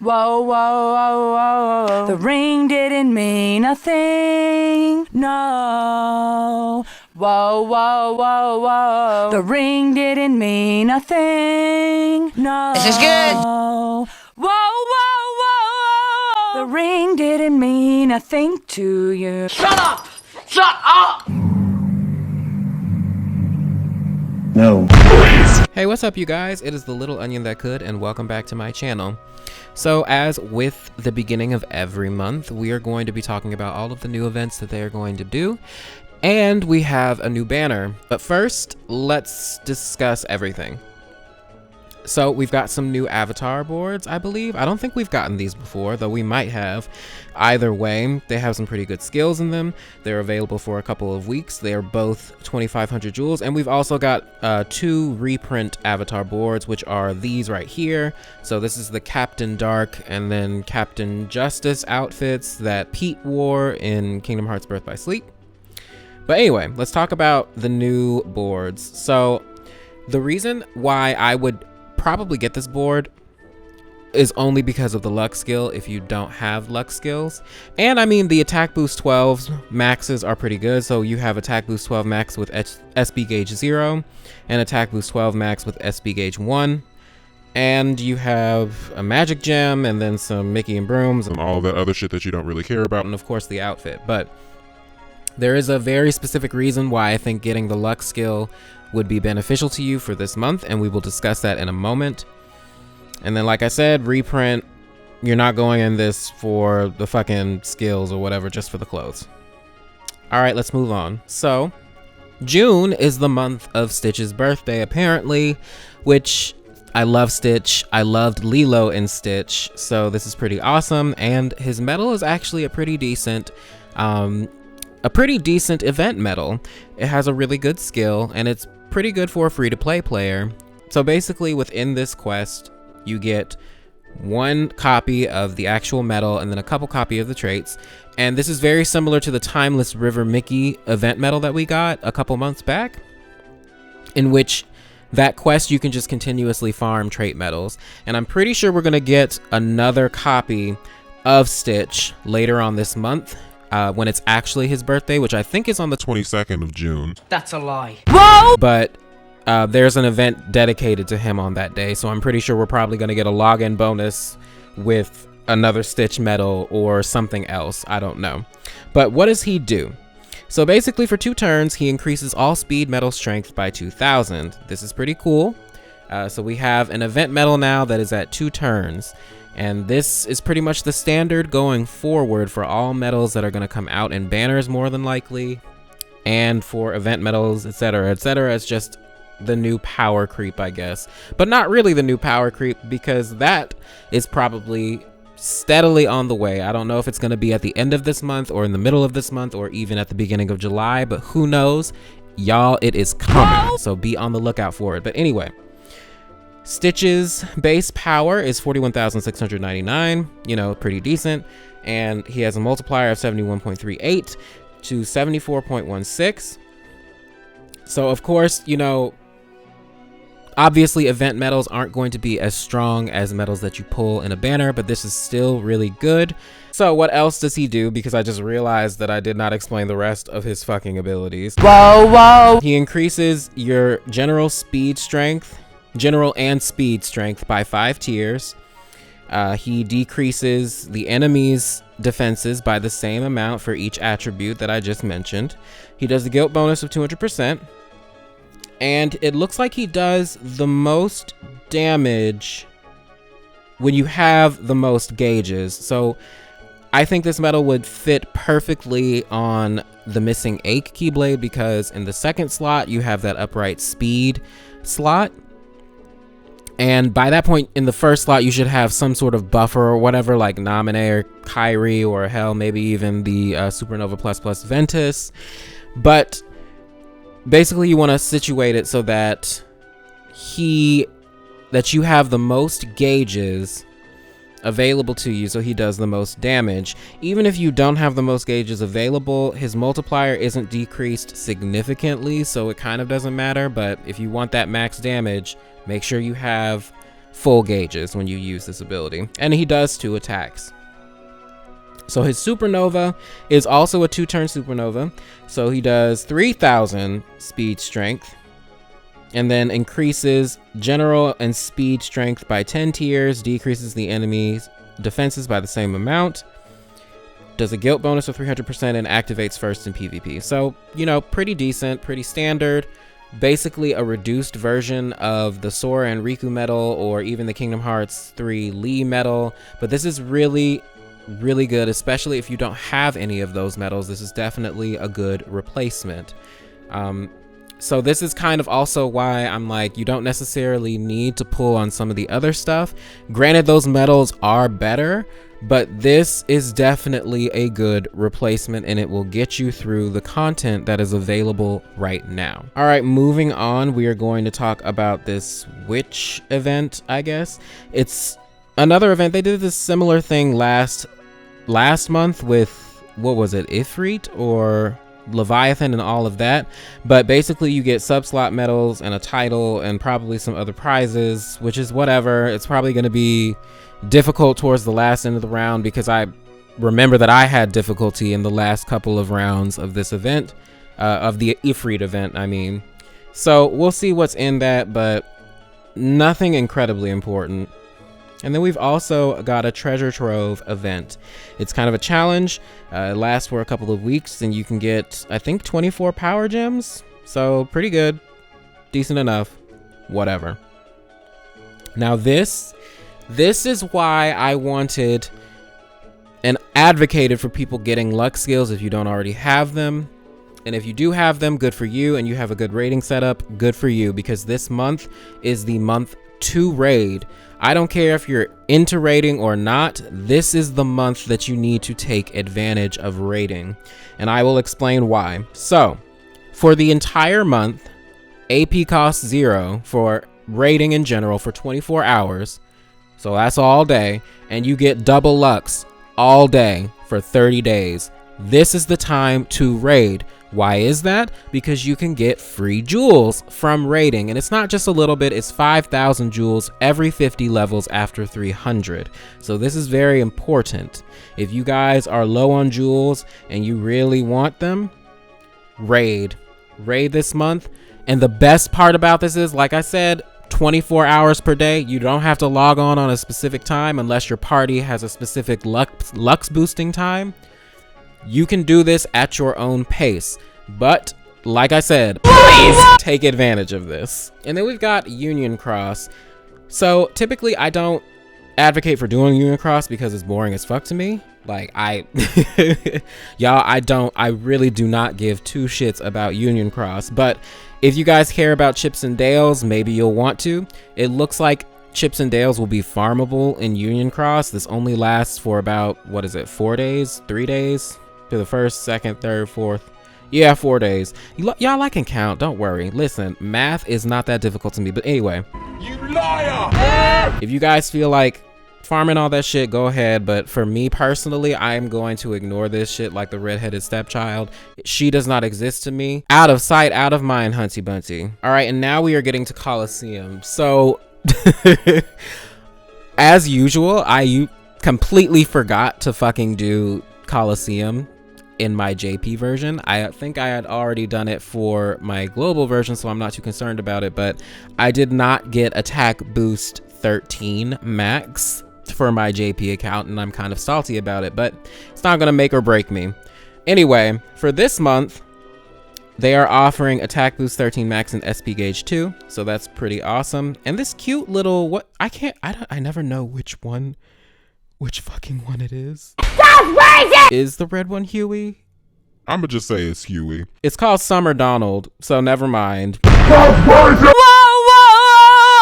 Whoa, whoa, whoa, whoa. The ring didn't mean a thing. No. Whoa, whoa, whoa, whoa. The ring didn't mean a thing. No. This is good. Whoa, whoa, whoa. The ring didn't mean a thing to you. Shut up! Shut up! No. Hey, what's up you guys? It is the little onion that could, and welcome back to my channel. So as with the beginning of every month, we are going to be talking about all of the new events that they are going to do, and we have a new banner. But first, let's discuss everything. So we've got some new avatar boards, I believe. I don't think we've gotten these before, though we might have. Either way, they have some pretty good skills in them. They're available for a couple of weeks. They are both 2,500 jewels, and we've also got two reprint avatar boards, which are these right here. So this is the Captain Dark and then Captain Justice outfits that Pete wore in Kingdom Hearts Birth by Sleep. But anyway, let's talk about the new boards. So the reason why I would probably get this board is only because of the luck skill if you don't have luck skills. And I mean, the attack boost 12 maxes are pretty good. So you have attack boost 12 max with SB gauge 0 and attack boost 12 max with SB gauge 1. And you have a magic gem and then some Mickey and brooms and all that other shit that you don't really care about. And of course the outfit. But there is a very specific reason why I think getting the luck skill would be beneficial to you for this month, and we will discuss that in a moment. And then, like I said, reprint, you're not going in this for the fucking skills or whatever, just for the clothes. All right, let's move on. So June is the month of Stitch's birthday, apparently, which I love Stitch. I loved Lilo in Stitch, so this is pretty awesome. And his medal is actually a pretty decent event medal. It has a really good skill, and it's pretty good for a free-to-play player. So basically, within this quest, you get one copy of the actual medal and then a couple copy of the traits. And this is very similar to the Timeless River Mickey event medal that we got a couple months back, in which that quest you can just continuously farm trait medals. And I'm pretty sure we're gonna get another copy of Stitch later on this month, when it's actually his birthday, which I think is on the 22nd of June. That's a lie. Whoa! But there's an event dedicated to him on that day, so I'm pretty sure we're probably going to get a login bonus with another Stitch medal or something else. I don't know. But what does he do? So basically, for 2 turns, he increases all speed medal strength by 2,000. This is pretty cool. So we have an event medal now that is at 2 turns. And this is pretty much the standard going forward for all medals that are going to come out in banners, more than likely, and for event medals, etc., etc. It's just the new power creep, I guess, but not really the new power creep, because that is probably steadily on the way. I don't know if it's going to be at the end of this month or in the middle of this month or even at the beginning of July, but who knows? Y'all, it is coming, so be on the lookout for it. But anyway, Stitch's base power is 41,699, you know, pretty decent. And he has a multiplier of 71.38 to 74.16. So of course, you know, obviously event medals aren't going to be as strong as medals that you pull in a banner, but this is still really good. So what else does he do? Because I just realized that I did not explain the rest of his fucking abilities. Whoa, whoa. He increases your general and speed strength by 5 tiers. He decreases the enemy's defenses by the same amount for each attribute that I just mentioned. He does the guilt bonus of 200%. And it looks like he does the most damage when you have the most gauges. So I think this medal would fit perfectly on the missing Ache Keyblade, because in the second slot you have that upright speed slot. And by that point in the first slot, you should have some sort of buffer or whatever, like Naminé or Kyrie, or hell, maybe even the Supernova plus Ventus. But basically, you want to situate it so that you have the most gauges available to you, so he does the most damage. Even if you don't have the most gauges available, his multiplier isn't decreased significantly, so it kind of doesn't matter. But if you want that max damage, make sure you have full gauges when you use this ability. And he does 2 attacks. So his Supernova is also a 2-turn Supernova. So he does 3,000 speed strength, and then increases general and speed strength by 10 tiers, decreases the enemy's defenses by the same amount, does a guilt bonus of 300%, and activates first in PvP. So, you know, pretty decent, pretty standard. Basically a reduced version of the Sora and Riku medal, or even the Kingdom Hearts 3 Lee medal. But this is really good, especially if you don't have any of those medals. This is definitely a good replacement. So this is kind of also why I'm like, you don't necessarily need to pull on some of the other stuff. Granted, those medals are better, but this is definitely a good replacement, and it will get you through the content that is available right now. All right, moving on, we are going to talk about this witch event, I guess. It's another event. They did this similar thing last month with, what was it, Ifrit or Leviathan and all of that. But basically you get sub-slot medals and a title and probably some other prizes, which is whatever. It's probably going to be difficult towards the last end of the round, because I remember that I had difficulty in the last couple of rounds of this event, of the Ifrit event, I mean. So we'll see what's in that, but nothing incredibly important. And then we've also got a treasure trove event. It's kind of a challenge. It lasts for a couple of weeks, and you can get, I think, 24 power gems. So pretty good, decent enough, whatever. Now this is why I wanted and advocated for people getting luck skills if you don't already have them. And if you do have them, good for you, and you have a good rating setup, good for you, because this month is the month to raid. I don't care if you're into raiding or not, this is the month that you need to take advantage of raiding, and I will explain why. So, for the entire month, AP costs 0 for raiding in general for 24 hours, so that's all day, and you get double lux all day for 30 days. This is the time to raid. Why is that? Because you can get free jewels from raiding, and it's not just a little bit, it's 5,000 jewels every 50 levels after 300. So this is very important. If you guys are low on jewels and you really want them, raid this month. And the best part about this is, like I said, 24 hours per day. You don't have to log on a specific time unless your party has a specific lux boosting time. You can do this at your own pace, but like I said, please take advantage of this. And then we've got Union Cross. So typically I don't advocate for doing Union Cross because it's boring as fuck to me. Like I really do not give 2 shits about Union Cross. But if you guys care about Chips and Dales, maybe you'll want to. It looks like Chips and Dales will be farmable in Union Cross. This only lasts for about, what is it, 4 days, 3 days? To the 1st, 2nd, 3rd, 4th. Yeah, 4 days. Y'all, I can count. Don't worry. Listen, math is not that difficult to me. But anyway. You liar! If you guys feel like farming all that shit, go ahead. But for me personally, I'm going to ignore this shit like the redheaded stepchild. She does not exist to me. Out of sight, out of mind, Hunty Bunty. All right, and now we are getting to Coliseum. So, as usual, I completely forgot to fucking do Coliseum in my JP version. I think I had already done it for my global version, so I'm not too concerned about it, but I did not get attack boost 13 max for my JP account, and I'm kind of salty about it, but it's not gonna make or break me. Anyway, for this month, they are offering attack boost 13 max and SP gauge 2, so that's pretty awesome. And this cute little, I never know which fucking one it is. Is the red one Huey? I'ma just say it's Huey. It's called Summer Donald, so never mind. But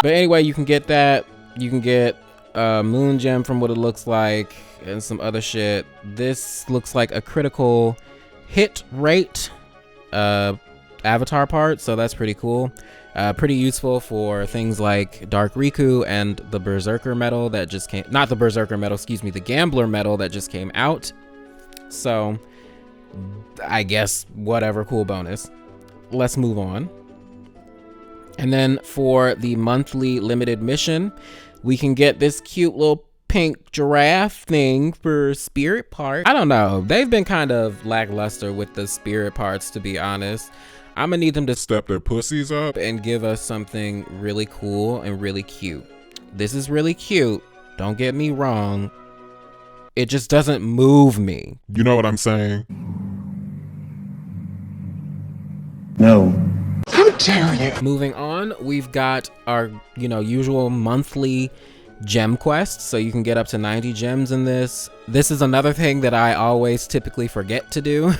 anyway, you can get that. You can get Moon Gem from what it looks like, and some other shit. This looks like a critical hit rate avatar part, so that's pretty cool. Pretty useful for things like Dark Riku and the Berserker medal that just came, not the Berserker medal, excuse me, the Gambler medal that just came out. So I guess whatever, cool bonus. Let's move on. And then for the monthly limited mission, We can get this cute little pink giraffe thing for spirit part. I don't know. They've been kind of lackluster with the spirit parts, to be honest. I'm gonna need them to Step their pussies up. and give us something really cool and really cute. This is really cute. Don't get me wrong. It just doesn't move me. You know what I'm saying? No. Moving on, we've got our, usual monthly gem quests. So you can get up to 90 gems in this. This is another thing that I always typically forget to do.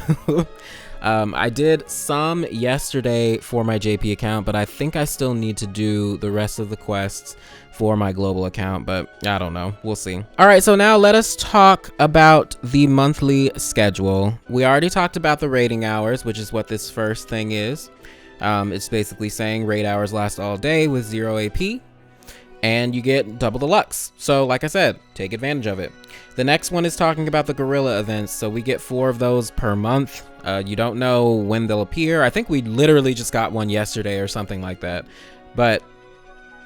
I did some yesterday for my JP account, but I think I still need to do the rest of the quests for my global account, but I don't know. We'll see. All right, so now let us talk about the monthly schedule. We already talked about the raiding hours, which is what this first thing is. It's basically saying raid hours last all day with 0 AP, and you get double deluxe. So like I said, take advantage of it. The next one is talking about the gorilla events. So we get 4 of those per month. You don't know when they'll appear. I think we literally just got one yesterday or something like that, but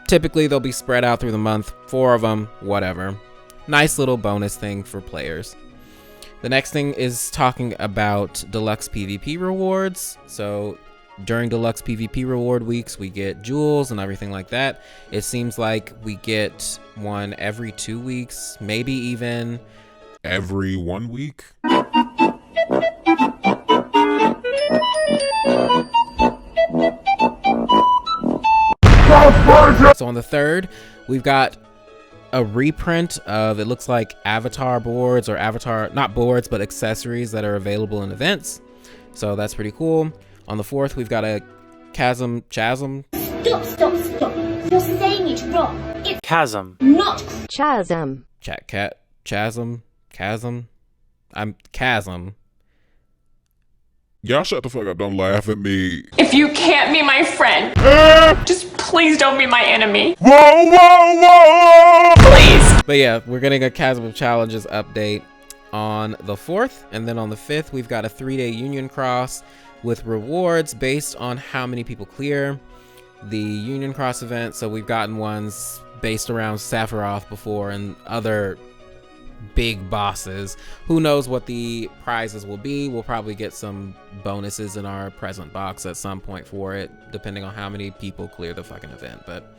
typically they'll be spread out through the month, 4 of them, whatever. Nice little bonus thing for players. The next thing is talking about Deluxe Pvp Rewards. So during Deluxe Pvp Reward weeks, we get jewels and everything like that. It seems like we get one every 2 weeks, maybe even Every 1 week? So on the 3rd, we've got a reprint of, it looks like avatar boards or not boards, but accessories that are available in events. So that's pretty cool. On the 4th, we've got a chasm. Stop. You're saying it wrong. It's Chasm. not Chasm. Chasm. I'm chasm. Y'all shut the fuck up. Don't laugh at me. If you can't be my friend, just please don't be my enemy. Whoa! Please. But yeah, we're getting a Chasm of Challenges update on the 4th. And then on the 5th, we've got a 3-day Union Cross with rewards based on how many people clear the Union Cross event. So we've gotten ones based around Sephiroth before and other big bosses. Who knows what the prizes will be. We'll probably get some bonuses in our present box at some point for it, depending on how many people clear the fucking event. But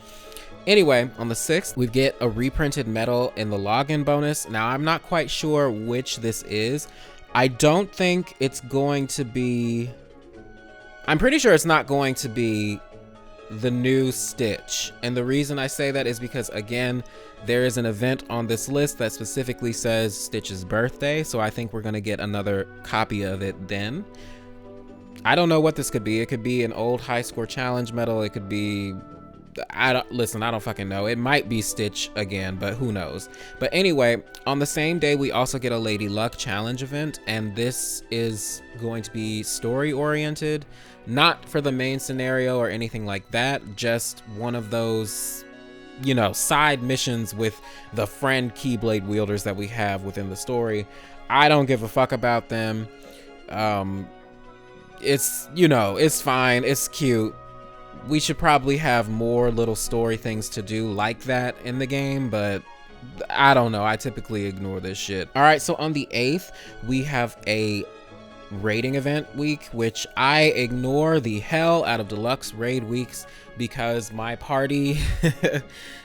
anyway, on the 6th, we get a reprinted medal in the login bonus. Now, I'm not quite sure which this is. I don't think it's going to be... I'm pretty sure it's not going to be the new Stitch. And the reason I say that is because, again, there is an event on this list that specifically says Stitch's birthday. So I think we're going to get another copy of it then. I don't know what this could be. It could be an old high score challenge medal. It could be... I don't fucking know. It might be Stitch again, but who knows. But anyway, on the same day, we also get a Lady Luck challenge event, and this is going to be story oriented, not for the main scenario or anything like that, just one of those, side missions with the friend Keyblade wielders that we have within the story. I don't give a fuck about them. It's, it's fine. It's cute. We should probably have more little story things to do like that in the game, but I don't know. I typically ignore this shit. All right, so on the 8th, we have a raiding event week, which I ignore the hell out of deluxe raid weeks because my party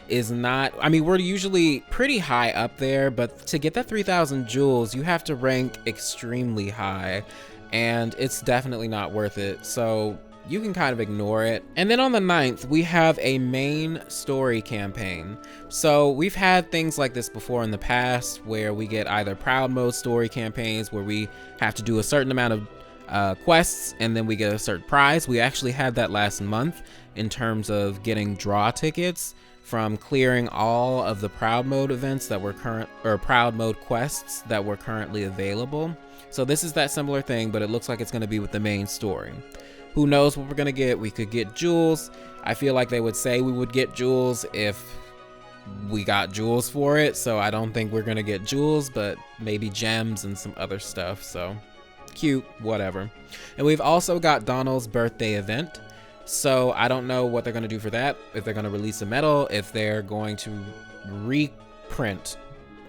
is not... I mean, we're usually pretty high up there, but to get that 3,000 jewels, you have to rank extremely high, and it's definitely not worth it. So you can kind of ignore it. And then on the 9th, we have a main story campaign. So we've had things like this before in the past where we get either proud mode story campaigns where we have to do a certain amount of quests and then we get a certain prize. We actually had that last month in terms of getting draw tickets from clearing all of the proud mode events that were proud mode quests that were currently available. So this is that similar thing, but it looks like it's going to be with the main story. Who knows what we're gonna get? We could get jewels. I feel like they would say we would get jewels if we got jewels for it, so I don't think we're gonna get jewels, but maybe gems and some other stuff. So cute, whatever. And we've also got Donald's birthday event, so I don't know what they're gonna do for that, if they're gonna release a medal, if they're going to reprint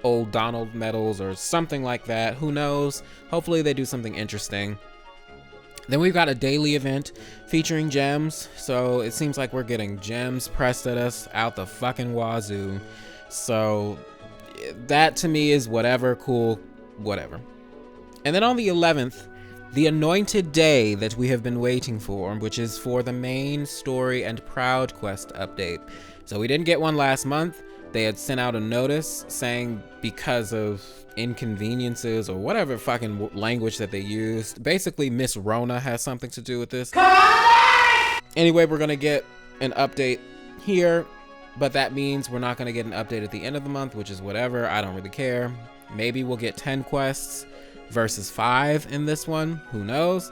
old Donald medals or something like that. Who knows? Hopefully they do something interesting. Then we've got a daily event featuring gems. So it seems like we're getting gems pressed at us out the fucking wazoo. So that to me is whatever, cool, whatever. And then on the 11th, the anointed day that we have been waiting for, which is for the main story and Proud Quest update. So we didn't get one last month. They had sent out a notice saying because of inconveniences or whatever fucking language that they used. Basically, Miss Rona has something to do with this. Anyway, we're gonna get an update here, but that means we're not gonna get an update at the end of the month, which is whatever. I don't really care. Maybe we'll get 10 quests versus 5 in this one. Who knows?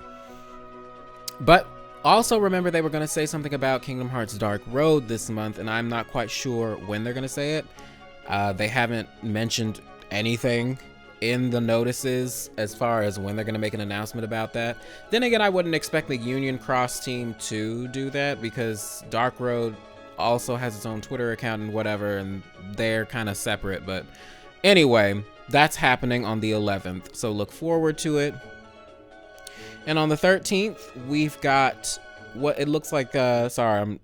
But also remember they were going to say something about Kingdom Hearts Dark Road this month, and I'm not quite sure when they're going to say it. They haven't mentioned anything in the notices as far as when they're going to make an announcement about that. Then again, I wouldn't expect the Union Cross team to do that because Dark Road also has its own Twitter account and whatever, and they're kind of separate. But anyway, that's happening on the 11th, so look forward to it. And on the 13th, we've got what it looks like. Sorry,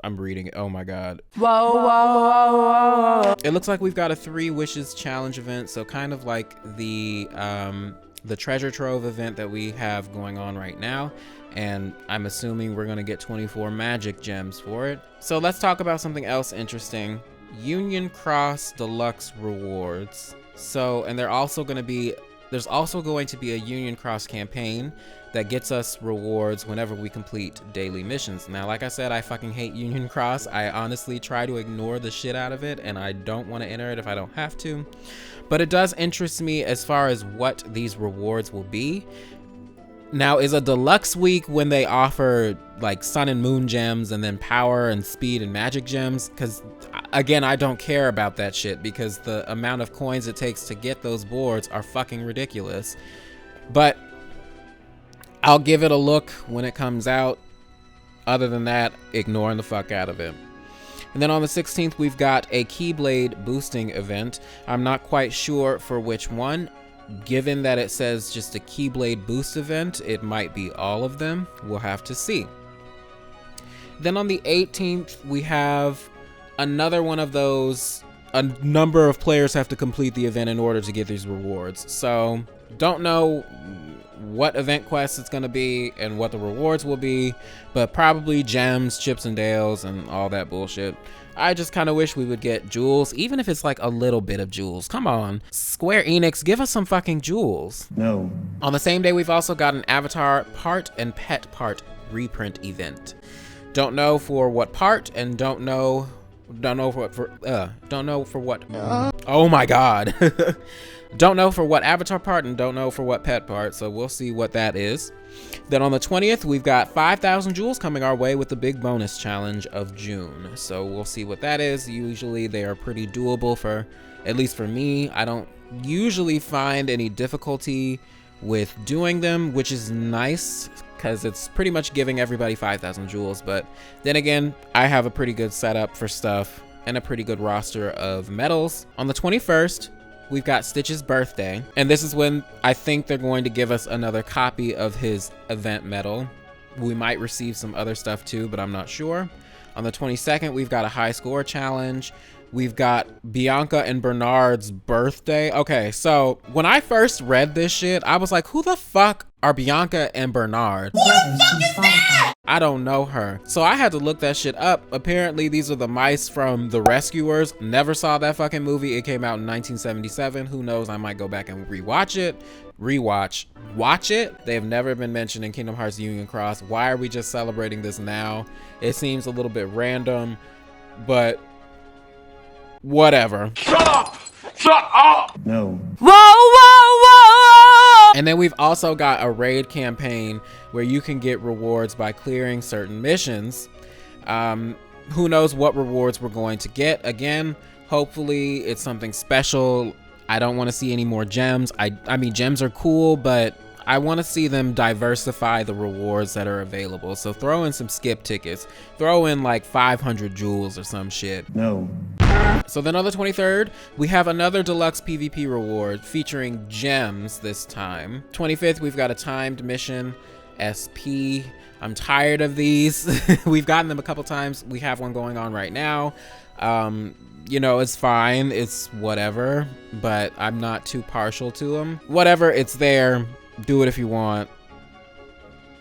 I'm reading it. Oh my god. Whoa, whoa, whoa, whoa. It looks like we've got a 3 Wishes challenge event, so kind of like the treasure trove event that we have going on right now. And I'm assuming we're gonna get 24 magic gems for it. So let's talk about something else interesting. Union Cross Deluxe Rewards. So, and there's also going to be a Union Cross campaign that gets us rewards whenever we complete daily missions. Now, like I said, I fucking hate Union Cross. I honestly try to ignore the shit out of it, and I don't want to enter it if I don't have to. But it does interest me as far as what these rewards will be. Now, is a deluxe week when they offer like sun and moon gems and then power and speed and magic gems? Because again, I don't care about that shit because the amount of coins it takes to get those boards are fucking ridiculous. But I'll give it a look when it comes out. Other than that, ignoring the fuck out of it. And then on the 16th, we've got a Keyblade boosting event. I'm not quite sure for which one. Given that it says just a Keyblade boost event, it might be all of them. We'll have to see. Then on the 18th, we have another one of those. A number of players have to complete the event in order to get these rewards. So don't know what event quest it's going to be and what the rewards will be, but probably gems, chips and dales, and all that bullshit. I just kind of wish we would get jewels, even if it's like a little bit of jewels. Come on, Square Enix, give us some fucking jewels. No. On the same day, we've also got an Avatar part and Pet part reprint event. Don't know for what part, and don't know for what. Oh my god. Don't know for what Avatar part and don't know for what Pet part, so we'll see what that is. Then on the 20th, we've got 5,000 jewels coming our way with the big bonus challenge of June. So we'll see what that is. Usually they are pretty doable for, at least for me. I don't usually find any difficulty with doing them, which is nice because it's pretty much giving everybody 5,000 jewels. But then again, I have a pretty good setup for stuff and a pretty good roster of medals. On the 21st, we've got Stitch's birthday, and this is when I think they're going to give us another copy of his event medal. We might receive some other stuff too, but I'm not sure. On the 22nd, we've got a high score challenge. We've got Bianca and Bernard's birthday. Okay, so when I first read this shit, I was like, who the fuck are Bianca and Bernard? Who the fuck is that? I don't know her. So I had to look that shit up. Apparently these are the mice from The Rescuers. Never saw that fucking movie. It came out in 1977. Who knows? I might go back and rewatch it. Watch it. They have never been mentioned in Kingdom Hearts Union Cross. Why are we just celebrating this now? It seems a little bit random, but whatever. Shut up! Shut up! No. Whoa, whoa, whoa! And then we've also got a raid campaign where you can get rewards by clearing certain missions. Who knows what rewards we're going to get. Again, hopefully it's something special. I don't want to see any more gems. I mean, gems are cool, but I want to see them diversify the rewards that are available. So throw in some skip tickets. Throw in like 500 jewels or some shit. No. So then on the 23rd, we have another Deluxe PvP reward featuring gems this time. 25th, we've got a timed mission, SP. I'm tired of these. We've gotten them a couple times. We have one going on right now. You know, it's fine. It's whatever, but I'm not too partial to them. Whatever, it's there. Do it if you want,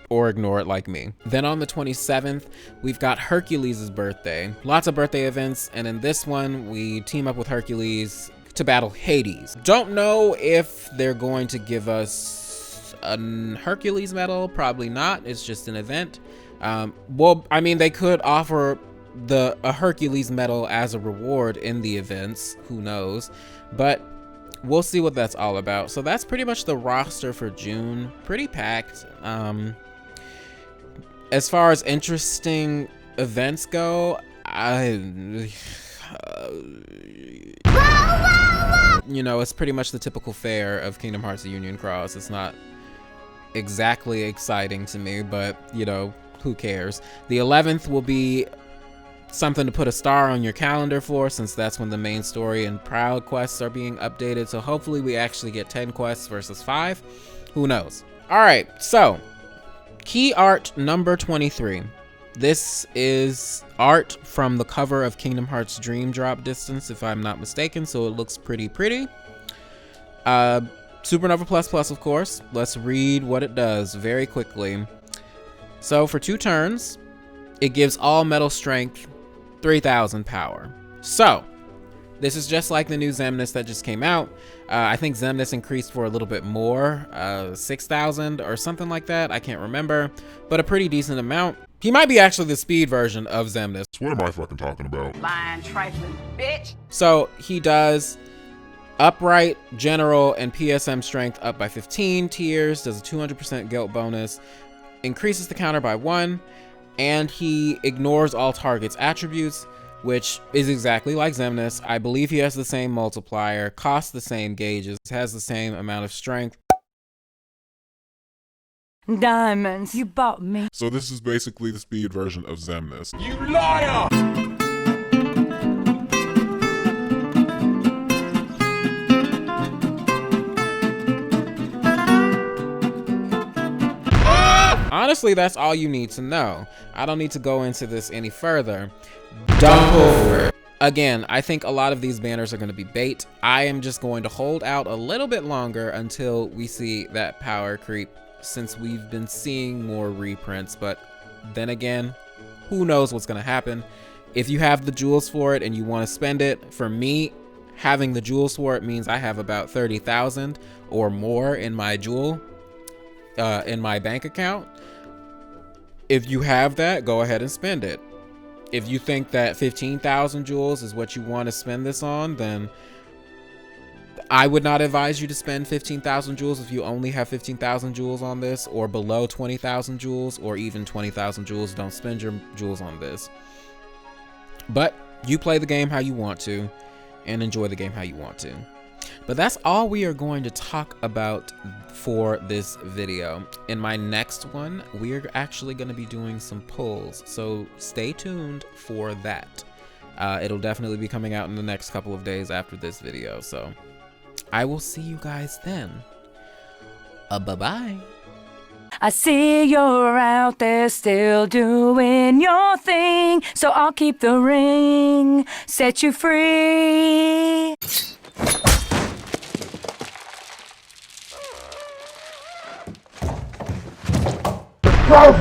or ignore it like me. Then on the 27th, we've got Hercules' birthday. Lots of birthday events, and in this one, we team up with Hercules to battle Hades. Don't know if they're going to give us a Hercules medal. Probably not. It's just an event. Well, I mean, they could offer a Hercules medal as a reward in the events. Who knows? But we'll see what that's all about. So that's pretty much the roster for June. Pretty packed. As far as interesting events go, you know, it's pretty much the typical fare of Kingdom Hearts Union Cross. It's not exactly exciting to me, but you know, who cares? The 11th will be something to put a star on your calendar for, since that's when the main story and Proud quests are being updated. So hopefully we actually get 10 quests versus 5. Who knows? All right, so key art number 23. This is art from the cover of Kingdom Hearts Dream Drop Distance, if I'm not mistaken, so it looks pretty. Supernova Plus, of course. Let's read what it does very quickly. So for 2 turns, it gives all metal strength 3,000 power. So this is just like the new Xemnas that just came out. I think Xemnas increased for a little bit more, 6,000 or something like that. I can't remember, but a pretty decent amount. He might be actually the speed version of Xemnas. What am I fucking talking about? Lying, trifling, bitch. So he does upright, general, and PSM strength up by 15 tiers, does a 200% guilt bonus, increases the counter by 1, and he ignores all targets' attributes, which is exactly like Xemnas. I believe he has the same multiplier, costs the same gauges, has the same amount of strength. Diamonds, you bought me. So this is basically the speed version of Xemnas. You liar! Honestly, that's all you need to know. I don't need to go into this any further. Don't pull for it. Again, I think a lot of these banners are going to be bait. I am just going to hold out a little bit longer until we see that power creep, since we've been seeing more reprints. But then again, who knows what's going to happen. If you have the jewels for it and you want to spend it, for me, having the jewels for it means I have about 30,000 or more in my in my bank account. If you have that, go ahead and spend it. If you think that 15,000 jewels is what you want to spend this on, then I would not advise you to spend 15,000 jewels if you only have 15,000 jewels on this, or below 20,000 jewels, or even 20,000 jewels. Don't spend your jewels on this. But you play the game how you want to and enjoy the game how you want to. But that's all we are going to talk about for this video. In my next one, we're actually going to be doing some pulls, so stay tuned for that. It'll definitely be coming out in the next couple of days after this video, so I will see you guys then. Bye-bye. I see you're out there still doing your thing, so I'll keep the ring, set you free. Trove,